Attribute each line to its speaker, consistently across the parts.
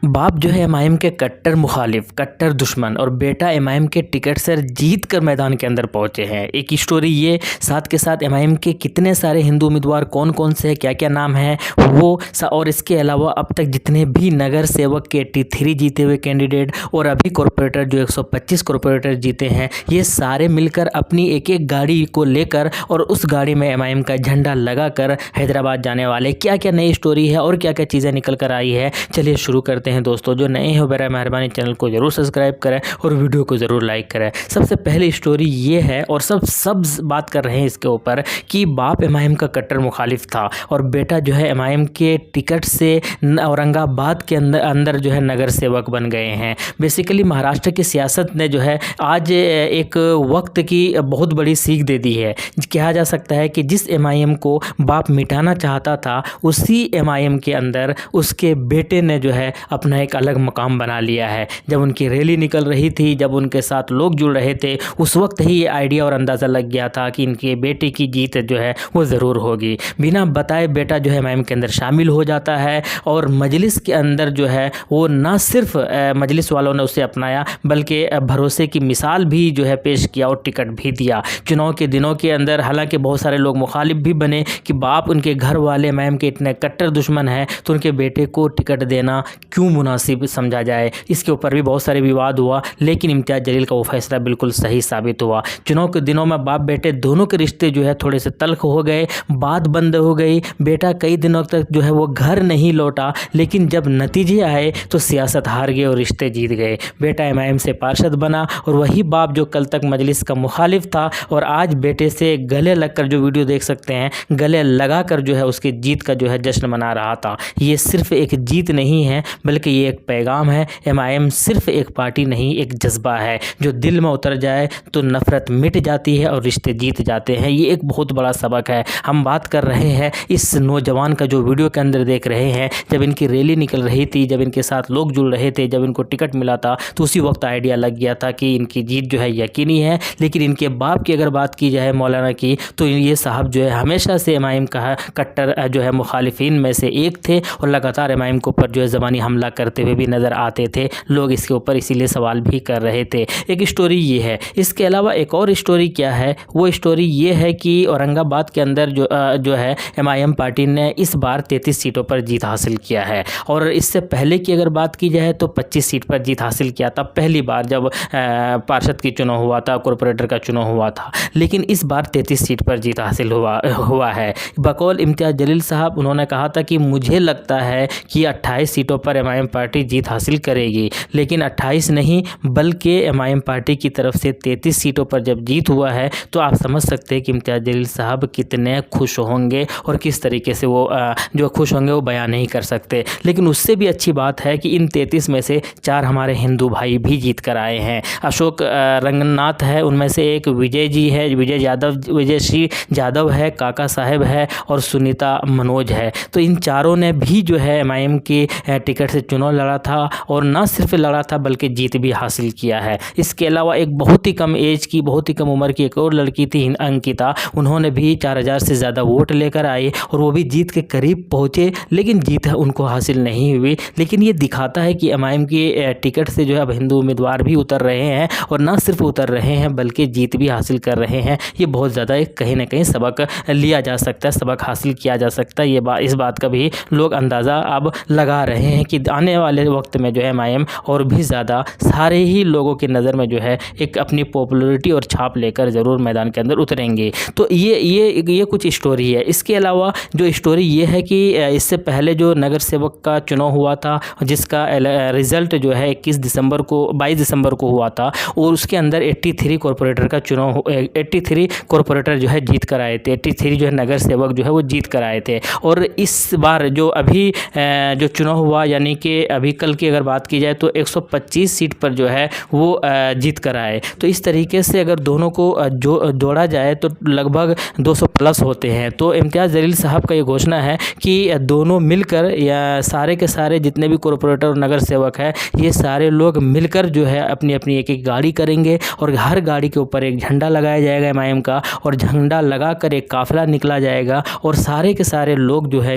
Speaker 1: बाप जो है एमआईएम के कट्टर मुखालिफ, कट्टर दुश्मन और बेटा एमआईएम के टिकट से जीत कर मैदान के अंदर पहुंचे हैं। एक स्टोरी ये, साथ के साथ एमआईएम के कितने सारे हिंदू उम्मीदवार कौन कौन से हैं, क्या क्या नाम है वो और इसके अलावा अब तक जितने भी नगर सेवक के 83 जीते हुए कैंडिडेट और अभी कॉरपोरेटर जो 125 कॉरपोरेटर जीते हैं, ये सारे मिलकर अपनी एक एक गाड़ी को लेकर और उस गाड़ी में एमआईएम का झंडा लगाकर हैदराबाद जाने वाले, क्या क्या नई स्टोरी है और क्या क्या चीज़ें निकल कर आई है, चलिए शुरू करते हैं। दोस्तों जो नए हो बराए मेहरबानी चैनल को जरूर सब्सक्राइब करें और वीडियो को ज़रूर लाइक करें। सबसे पहले स्टोरी ये है और सब बात कर रहे हैं इसके ऊपर कि बाप एमआईएम का कट्टर मुखालिफ था और बेटा जो है एमआईएम के टिकट से औरंगाबाद के अंदर जो है नगर सेवक बन गए हैं। बेसिकली महाराष्ट्र की सियासत ने जो है आज एक वक्त की बहुत बड़ी सीख दे दी है। कहा जा सकता है कि जिस एमआईएम को बाप मिटाना चाहता था, उसी एमआईएम के अंदर उसके बेटे ने जो है अपना एक अलग मकाम बना लिया है। जब उनकी रैली निकल रही थी, जब उनके साथ लोग जुड़ रहे थे, उस वक्त ही ये आइडिया और अंदाज़ा लग गया था कि इनके बेटे की जीत जो है वो ज़रूर होगी। बिना बताए बेटा जो है एमआईएम के अंदर शामिल हो जाता है और मजलिस के अंदर जो है वो ना सिर्फ मजलिस वालों ने उसे अपनाया बल्कि भरोसे की मिसाल भी जो है पेश किया और टिकट भी दिया। चुनाव के दिनों के अंदर हालांकि बहुत सारे लोग मुखालिफ भी बने कि बाप उनके घर वाले एमआईएम के इतने कट्टर दुश्मन हैं तो उनके बेटे को टिकट देना क्यों मुनासिब समझा जाए। इसके ऊपर भी बहुत सारे विवाद हुआ, लेकिन इम्तियाज़ जलील का वो फैसला बिल्कुल सही साबित हुआ। चुनाव के दिनों में बाप बेटे दोनों के रिश्ते जो है थोड़े से तल्ख हो गए, बात बंद हो गई। बेटा कई दिनों तक जो है वो घर नहीं लौटा, लेकिन जब नतीजे आए तो सियासत हार गए और रिश्ते जीत गए। बेटा एमआईएम से पार्षद बना और वही बाप जो कल तक मजलिस का मुखालिफ था और आज बेटे से गले लगकर, जो वीडियो देख सकते हैं, गले लगाकर जो है उसकी जीत का जो है जश्न मना रहा था। ये सिर्फ एक जीत नहीं है बल्कि ये एक पैगाम है। एमआईएम सिर्फ एक पार्टी नहीं, एक जज्बा है जो दिल में उतर जाए तो नफरत मिट जाती है और रिश्ते जीत जाते हैं। ये एक बहुत बड़ा सबक है। हम बात कर रहे हैं इस नौजवान का जो वीडियो के अंदर देख रहे हैं, जब इनकी रैली निकल रही थी, जब इनके साथ लोग जुड़ रहे थे, जब इनको टिकट मिला था, तो उसी वक्त आइडिया लग गया था कि इनकी जीत जो है यकीनी है। लेकिन इनके बाप की अगर बात की जाए मौलाना की, तो ये साहब जो है हमेशा से एमआईएम का कट्टर जो है मुखालिफिन में से एक थे और लगातार एमआईएम के ऊपर जो है ज़बानी हमला करते हुए भी नज़र आते थे। लोग इसके ऊपर इसीलिए सवाल भी कर रहे थे। एक स्टोरी ये है। इसके अलावा एक और स्टोरी क्या है, वो स्टोरी ये है कि औरंगाबाद के अंदर जो है एमआईएम पार्टी ने इस बार 33 सीटों पर जीत हासिल किया है और इससे पहले की अगर बात की जाए तो 25 सीट पर जीत हासिल किया था पहली बार जब पार्षद की चुनाव हुआ था, कॉरपोरेटर का चुनाव हुआ था। लेकिन इस बार 33 सीट पर जीत हासिल हुआ है। बकौल इम्तियाज़ जलील साहब उन्होंने कहा था कि मुझे लगता है कि 28 सीटों पर एमआईएम पार्टी जीत हासिल करेगी, लेकिन 28 नहीं बल्कि एमआईएम पार्टी की तरफ से 33 सीटों पर जब जीत हुआ है तो आप समझ सकते हैं कि इम्तियाज़ जलील साहब कितने खुश होंगे और किस तरीके से वो जो खुश होंगे वो बयान नहीं कर सकते। लेकिन उससे भी अच्छी बात है कि इन 33 में से 4 हमारे हिंदू भाई भी जीत कर आए हैं। अशोक रंगनाथ है, उनमें से एक विजय जी है, विजय श्री यादव है, काका साहेब है और सुनीता मनोज है। तो इन चारों ने भी जो है एमआईएम की टिकट से चुनाव लड़ा था और न सिर्फ लड़ा था बल्कि जीत भी हासिल किया है। इसके अलावा एक बहुत ही कम एज की, बहुत ही कम उम्र की एक और लड़की थी अंकिता, उन्होंने भी 4000 से ज़्यादा वोट लेकर आई और वो भी जीत के करीब पहुँचे, लेकिन जीत उनको हासिल नहीं हुई। लेकिन ये दिखाता है कि एमआईएम की टिकट से जो है अब हिंदू उम्मीदवार भी उतर रहे हैं और न सिर्फ उतर रहे हैं बल्कि जीत भी हासिल कर रहे हैं। ये बहुत ज़्यादा एक कहीं ना कहीं सबक लिया जा सकता है, सबक हासिल किया जा सकता है। इस बात का भी लोग अंदाज़ा अब लगा रहे हैं कि आने वाले वक्त में जो है एमआईएम और भी ज़्यादा सारे ही लोगों की नज़र में जो है एक अपनी पॉपुलैरिटी और छाप लेकर ज़रूर मैदान के अंदर उतरेंगे। तो ये कुछ स्टोरी है। इसके अलावा जो स्टोरी ये है कि इससे पहले जो नगर सेवक का चुनाव हुआ था जिसका रिज़ल्ट जो है 22 दिसंबर को हुआ था और उसके अंदर 83 कॉरपोरेटर का चुनाव 83 कॉरपोरेटर जो है जीत कर आए थे, 83 जो है नगर सेवक जो है वो जीत कर आए थे। और इस बार जो अभी जो चुनाव हुआ यानी कि अभी कल की अगर बात की जाए तो 125 सीट पर जो है वो जीत कर आए। तो इस तरीके से अगर दोनों को जोड़ा जाए तो लगभग 200 प्लस होते हैं। तो इम्तियाज़ जलील साहब का ये घोषणा है कि दोनों मिलकर या सारे के सारे जितने भी कॉरपोरेटर और नगर सेवक है ये सारे लोग मिलकर जो है अपनी अपनी एक एक गाड़ी करेंगे और हर गाड़ी के ऊपर एक झंडा लगाया जाएगा एमआईएम का और झंडा लगा कर एक काफिला निकला जाएगा और सारे के सारे लोग जो है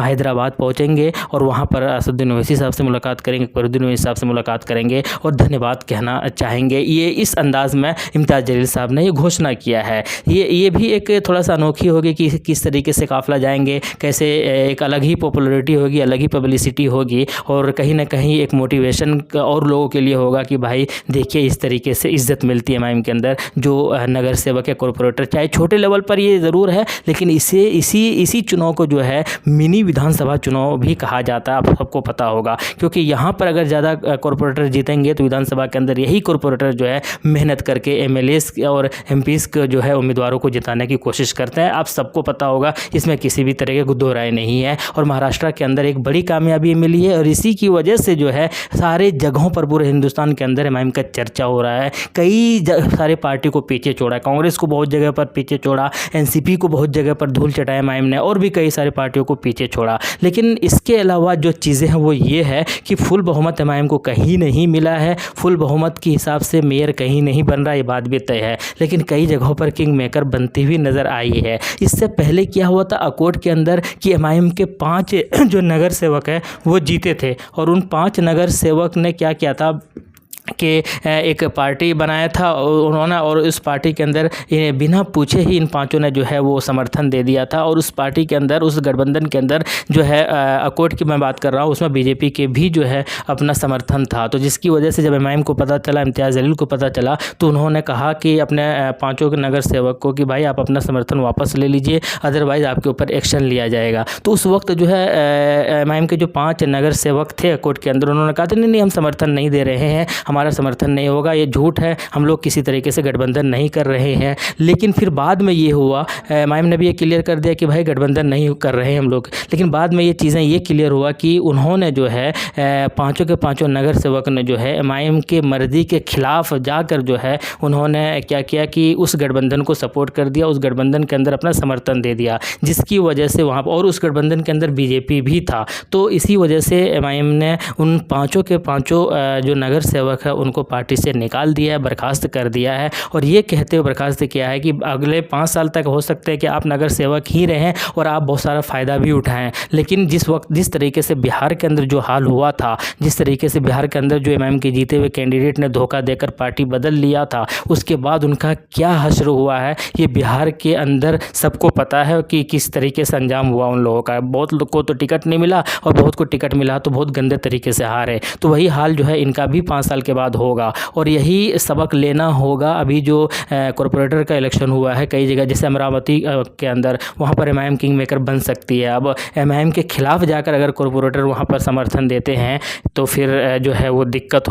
Speaker 1: हैदराबाद पहुंचेंगे और वहां पर अकबरुद्दीन ओवैसी साहब से मुलाकात करेंगे, अकबरुद्दीन ओवैसी साहब से मुलाकात करेंगे और धन्यवाद कहना चाहेंगे। ये इस अंदाज़ में इम्तियाज़ जलील साहब ने ये घोषणा किया है। ये भी एक थोड़ा सा अनोखी होगी कि किस तरीके से काफ़िला जाएंगे, कैसे एक अलग ही पॉपुलैरिटी होगी, अलग ही पब्लिसिटी होगी और कहीं ना कहीं एक मोटिवेशन और लोगों के लिए होगा कि भाई देखिए इस तरीके से इज़्ज़त मिलती है एमआईएम के अंदर जो नगर सेवक है, कॉरपोरेटर, चाहे छोटे लेवल पर ये ज़रूर है, लेकिन इसी चुनाव को जो है मिनी विधानसभा चुनाव भी कहा जाता है, आप सबको पता होगा। क्योंकि यहाँ पर अगर ज़्यादा कॉरपोरेटर जीतेंगे तो विधानसभा के अंदर यही कॉरपोरेटर जो है मेहनत करके एमएलएस और एमपीस जो है उम्मीदवारों को जिताने की कोशिश करते हैं। आप सबको पता होगा, इसमें किसी भी तरह के दो राय नहीं है। और महाराष्ट्र के अंदर एक बड़ी कामयाबी मिली है और इसी की वजह से जो है सारे जगहों पर पूरे हिंदुस्तान के अंदर एमआईएम का चर्चा हो रहा है। कई सारे पार्टी को पीछे छोड़ा, कांग्रेस को बहुत जगह पर पीछे छोड़ा, एनसीपी को बहुत जगह पर धूल चटाया एमआईएम ने और भी कई सारी पार्टियों को पीछे छोड़ा। लेकिन इसके अलावा जो चीज़ें हैं वो ये है कि फुल बहुमत एमआईएम को कहीं नहीं मिला है। फुल बहुमत के हिसाब से मेयर कहीं नहीं बन रहा, ये बात भी तय है। लेकिन कई जगहों पर किंग मेकर बनती हुई नज़र आई है। इससे पहले क्या हुआ था अकोट के अंदर कि एमआईएम के 5 जो नगर सेवक है वो जीते थे और उन 5 नगर सेवक ने क्या किया था कि एक पार्टी बनाया था उन्होंने और उस पार्टी के अंदर बिना पूछे ही इन 5 ने जो है वो समर्थन दे दिया था। और उस पार्टी के अंदर, उस गठबंधन के अंदर जो है अकोट की मैं बात कर रहा हूँ, उसमें बीजेपी के भी जो है अपना समर्थन था। तो जिसकी वजह से जब एमआईएम को पता चला, इम्तियाज़ जलील को पता चला, तो उन्होंने कहा कि अपने 5 नगर सेवक को कि भाई आप अपना समर्थन वापस ले लीजिए, अदरवाइज़ आपके ऊपर एक्शन लिया जाएगा। तो उस वक्त जो है एमआईएम के जो 5 नगर सेवक थे अकोट के अंदर, उन्होंने कहा था नहीं हम समर्थन नहीं दे रहे हैं, हमारा समर्थन नहीं होगा, ये झूठ है, हम लोग किसी तरीके से गठबंधन नहीं कर रहे हैं। लेकिन फिर बाद में ये हुआ, एमआईएम ने भी ये क्लियर कर दिया कि भाई गठबंधन नहीं कर रहे हैं हम लोग। लेकिन बाद में ये चीज़ें ये क्लियर हुआ कि उन्होंने जो है 5 के 5 नगर सेवक ने जो है एमआईएम के मर्जी के खिलाफ जाकर जो है उन्होंने क्या किया कि उस गठबंधन को सपोर्ट कर दिया, उस गठबंधन के अंदर अपना समर्थन दे दिया, जिसकी वजह से वहाँ पर, और उस गठबंधन के अंदर बीजेपी भी था। तो इसी वजह से एमआईएम ने उन 5 के 5 जो नगर सेवक है उनको पार्टी से निकाल दिया है, बर्खास्त कर दिया है। और ये कहते हुए बर्खास्त किया है कि अगले 5 साल तक हो सकते हैं कि आप नगर सेवक ही रहें और आप बहुत सारा फ़ायदा भी उठाएं। लेकिन जिस तरीके से बिहार के अंदर जो हाल हुआ था, जिस तरीके से बिहार के अंदर जो एमआईएम के जीते हुए कैंडिडेट ने धोखा देकर पार्टी बदल लिया था, उसके बाद उनका क्या हश्र हुआ है ये बिहार के अंदर सबको पता है कि किस तरीके से अंजाम हुआ उन लोगों का। बहुत लोग को तो टिकट नहीं मिला और बहुत को टिकट मिला तो बहुत गंदे तरीके से हारे। तो वही हाल जो है इनका भी 5 साल के बाद होगा और यही सबक लेना होगा। अभी जो कॉरपोरेटर का इलेक्शन हुआ है कई जगह, जैसे अमरावती के अंदर, वहाँ पर एमआईएम किंग मेकर बन सकती है। अब एमआईएम के खिलाफ जाकर अगर कॉरपोरेटर वहाँ पर समर्थन देते हैं तो फिर जो है वो दिक्कत हो